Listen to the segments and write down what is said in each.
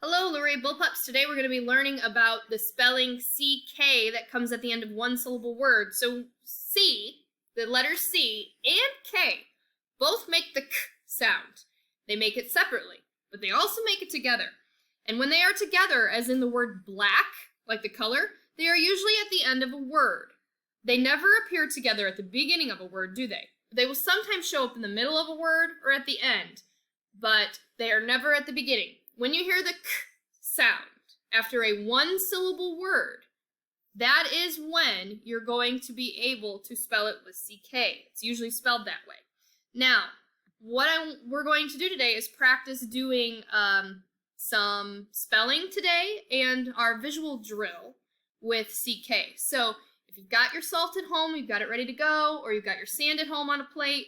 Hello, Luray Bullpups. Today we're going to be learning about the spelling CK that comes at the end of one syllable word. So C, the letters C and K, both make the K sound. They make it separately, but they also make it together. And when they are together, as in the word black, like the color, they are usually at the end of a word. They never appear together at the beginning of a word, do they? They will sometimes show up in the middle of a word or at the end, but they are never at the beginning. When you hear the K sound after a one-syllable word, that is when you're going to be able to spell it with CK. It's usually spelled that way. Now, what we're going to do today is practice doing some spelling today and our visual drill with CK. So if you've got your salt at home, you've got it ready to go, or you've got your sand at home on a plate,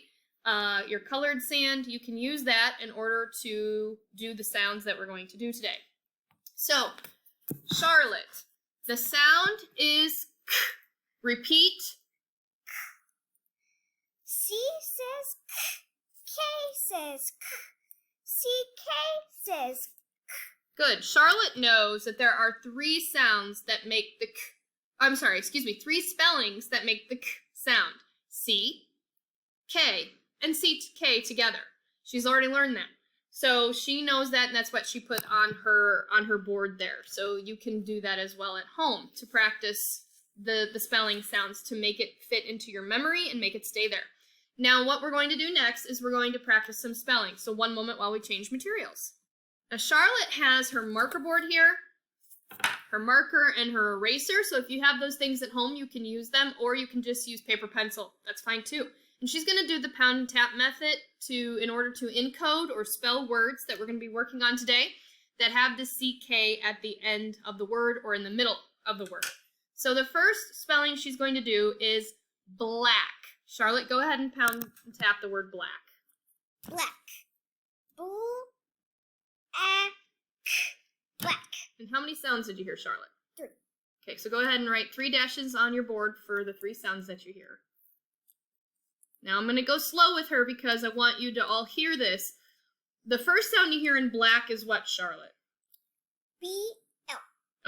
your colored sand, you can use that in order to do the sounds that we're going to do today. So, Charlotte, the sound is K. Repeat. C says K, K says K, CK says K. Good. Charlotte knows that there are three sounds that make the K, three spellings that make the K sound. C, K, and CK together. She's already learned that. So she knows that, and that's what she put on her board there. So you can do that as well at home to practice the spelling sounds to make it fit into your memory and make it stay there. Now what we're going to do next is we're going to practice some spelling. So one moment while we change materials. Now Charlotte has her marker board here, her marker and her eraser. So if you have those things at home, you can use them, or you can just use paper pencil. That's fine too. And she's going to do the pound and tap method in order to encode or spell words that we're going to be working on today that have the CK at the end of the word or in the middle of the word. So the first spelling she's going to do is black. Charlotte, go ahead and pound and tap the word black. Black. Black. And how many sounds did you hear, Charlotte? 3. Okay, so go ahead and write 3 dashes on your board for the 3 sounds that you hear. Now I'm going to go slow with her because I want you to all hear this. The first sound you hear in black is what, Charlotte? B-L.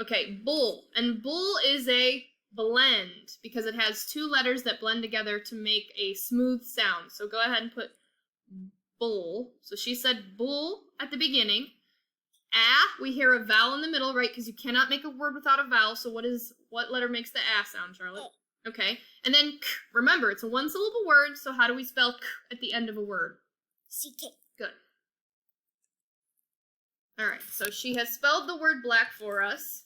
Okay, bull. And bull is a blend because it has 2 letters that blend together to make a smooth sound. So go ahead and put bull. So she said bull at the beginning. We hear a vowel in the middle, right? Because you cannot make a word without a vowel. So what letter makes the sound, Charlotte? A. Okay, and then K. Remember, it's a one-syllable word, so how do we spell K at the end of a word? CK. Good. All right, so she has spelled the word black for us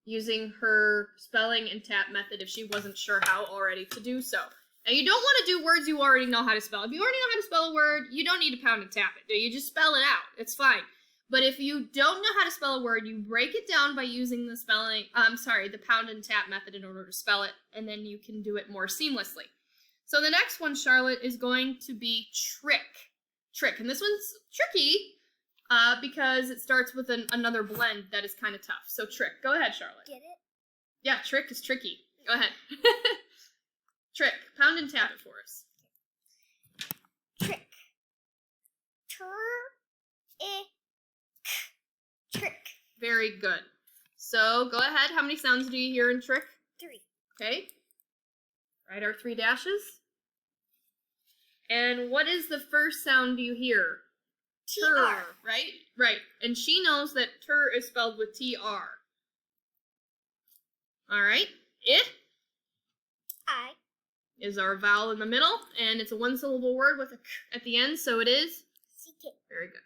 using her spelling and tap method if she wasn't sure how already to do so. Now, you don't want to do words you already know how to spell. If you already know how to spell a word, you don't need to pound and tap it. You just spell it out. It's fine. But if you don't know how to spell a word, you break it down by using the the pound and tap method in order to spell it, and then you can do it more seamlessly. So the next one, Charlotte, is going to be trick. Trick, and this one's tricky because it starts with another blend that is kind of tough. So trick, go ahead, Charlotte. Get it? Yeah, trick is tricky. Go ahead. Trick, pound and tap it for us. Trick. Trick. Very good. So go ahead. How many sounds do you hear in trick? 3. Okay. Write our 3 dashes. And what is the first sound you hear? T-R. Right? Right. And she knows that tur is spelled with T-R. All right. It I. is our vowel in the middle, and it's a one-syllable word with a K at the end, so it is CK. very good.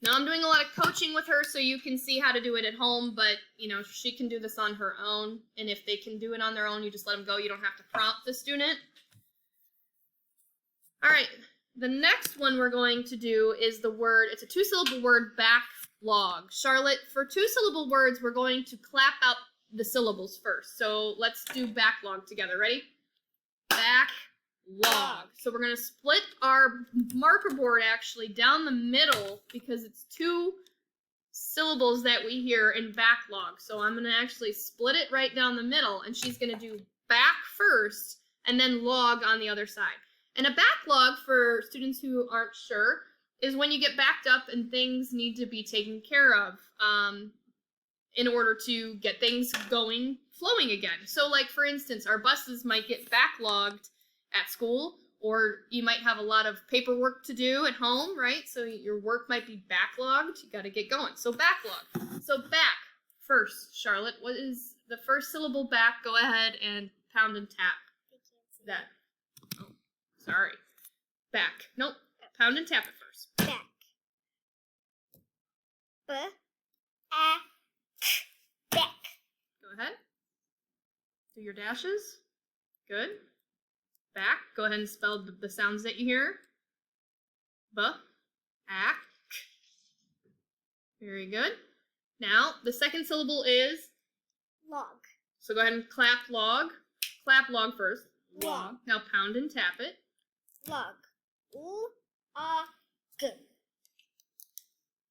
Now I'm doing a lot of coaching with her so you can see how to do it at home, but she can do this on her own, and if they can do it on their own, you just let them go. You don't have to prompt the student. All right, the next one we're going to do is the word, it's a 2-syllable word, backlog. Charlotte, for 2-syllable words, we're going to clap out the syllables first. So let's do backlog together. Ready? Backlog. So we're going to split our marker board actually down the middle because it's 2 syllables that we hear in backlog. So I'm going to actually split it right down the middle, and she's going to do back first and then log on the other side. And a backlog, for students who aren't sure, is when you get backed up and things need to be taken care of in order to get things flowing again. So, like, for instance, our buses might get backlogged at school, or you might have a lot of paperwork to do at home, right? So your work might be backlogged. You got to get going. So backlog. So back first, Charlotte. What is the first syllable back? Go ahead and pound and tap that. Oh, sorry. Back. Nope. Pound and tap it first. Back. Back. Go ahead. Do your dashes. Good. Back. Go ahead and spell the sounds that you hear. Ack. Very good. Now, the second syllable is Log. so go ahead and clap log. Clap log first. Log. Now pound and tap it. Log. G.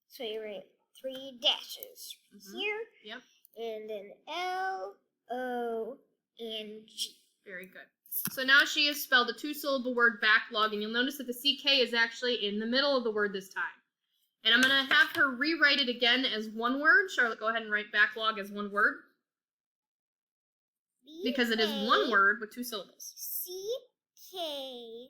So you write 3 dashes here. Yep. And then L, O, and G. Very good. So now she has spelled a 2-syllable word backlog, and you'll notice that the CK is actually in the middle of the word this time. And I'm going to have her rewrite it again as one word. Charlotte, go ahead and write backlog as one word. Because it is one word with 2 syllables. CKLOG.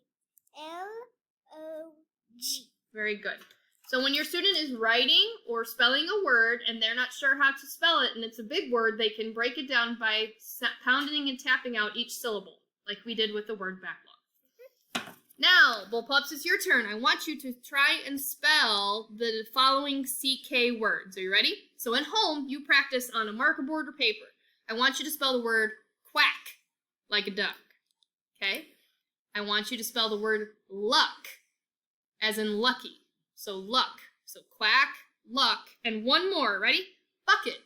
Very good. So when your student is writing or spelling a word and they're not sure how to spell it and it's a big word, they can break it down by pounding and tapping out each syllable, like we did with the word backlog. Now, Bullpups, it's your turn. I want you to try and spell the following CK words. Are you ready? So at home, you practice on a marker board or paper. I want you to spell the word quack, like a duck. Okay? I want you to spell the word luck, as in lucky. So luck. So quack, luck, and one more. Ready? Bucket.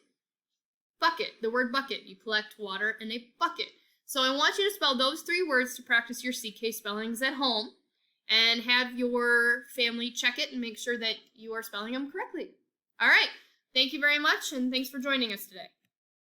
Bucket. The word bucket. You collect water in a bucket. So I want you to spell those 3 words to practice your CK spellings at home and have your family check it and make sure that you are spelling them correctly. All right. Thank you very much, and thanks for joining us today.